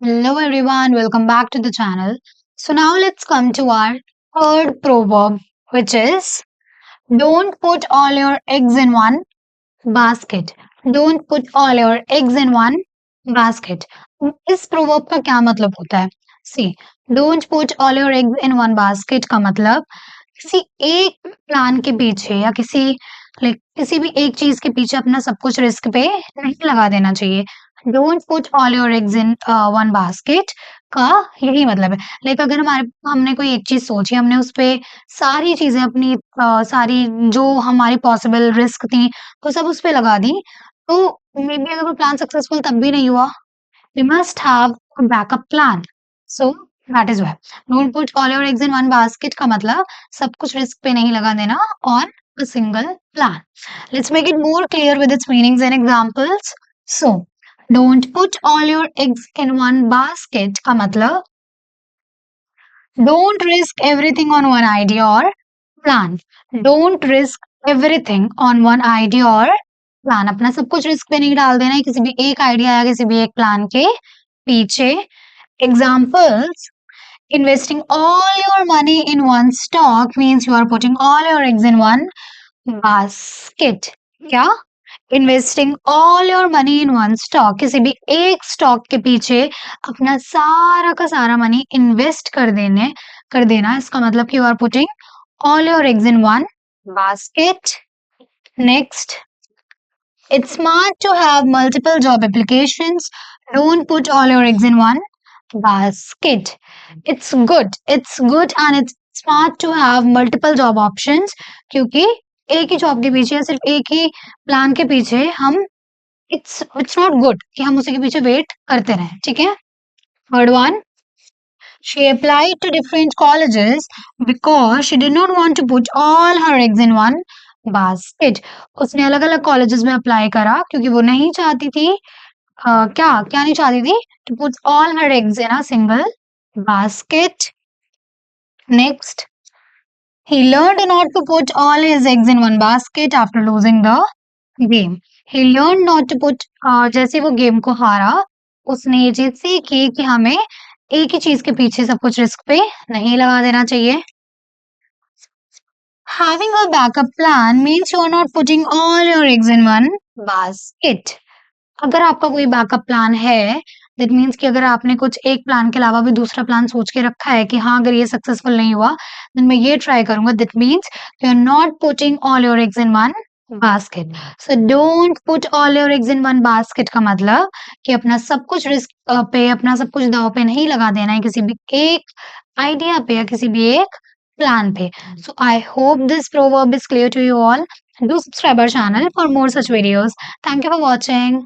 Hello everyone, welcome back to the channel. So now let's come to our third proverb, which is don't put all your eggs in one basket. Don't put all your eggs in one basket. इस proverb का क्या मतलब होता है? See, don't put all your eggs in one basket का मतलब किसी एक प्लान के पीछे या किसी भी एक चीज के पीछे अपना सब कुछ रिस्क पे नहीं लगा देना चाहिए। Don't put all your eggs in one basket का यही मतलब है। अगर हमने कोई एक चीज सोची, हमने उस पे सारी चीजें अपनी सारी जो हमारी पॉसिबल रिस्क थी तो सब उस पे लगा दी, तो मे बी अगर वो प्लान सक्सेसफुल तब भी नहीं हुआ। We must have a backup plan. So that is why. Don't put all your eggs in one basket का मतलब सब कुछ रिस्क पे नहीं लगा देना on a single plan. Let's make it more clear with its meanings and examples. So, don't put all your eggs in one basket का मतलब don't risk everything on one idea or plan. Don't risk everything on one idea or plan. अपना सब कुछ risk पे नहीं डाल देना है किसी भी एक आइडिया या किसी भी एक प्लान के पीछे। Examples: investing all your money in one stock means you are putting all your eggs in one basket. क्या? Investing all your money in one stock, किसी भी एक स्टॉक के पीछे अपना सारा का सारा मनी इन्वेस्ट कर देना, इसका मतलब कि you are putting all your eggs in one basket. Next, it's smart to have multiple job applications. Don't put all your eggs in one basket. It's good and it's smart to have multiple job options, क्योंकि एक ही job के पीछे या सिर्फ एक ही plan के पीछे हम इट्स नॉट गुड कि हम उसी के पीछे वेट करते रहें। ठीक है। Third one, she applied to different colleges because she did not want to put all her eggs in one basket. उसने अलग अलग कॉलेजेस में अप्लाई करा क्योंकि वो नहीं चाहती थी क्या क्या नहीं चाहती थी to put all her eggs in a single basket. Next, he learned not to put all his eggs in one basket after losing the game. He learned not to put जैसे वो गेम को हारा, उसने ये चीज सीखी कि हमें एक ही चीज के पीछे सब कुछ रिस्क पे नहीं लगा देना चाहिए। Having a backup plan means you are not putting all your eggs in one basket. अगर आपका कोई बैकअप प्लान है, दैट मीन्स कि अगर आपने कुछ एक प्लान के अलावा भी दूसरा प्लान सोच के रखा है कि हाँ, अगर ये सक्सेसफुल नहीं हुआ, देन मैं ये ट्राई करूँगा, that means you are not putting all your eggs in one basket. So don't put all your eggs in one basket का मतलब कि अपना सब कुछ रिस्क पे, अपना सब कुछ दांव पे नहीं लगा देना है किसी भी एक आइडिया पे या किसी भी एक plan पे. So I hope this proverb is clear to you all. Do subscribe our channel for more such videos. Thank you for watching.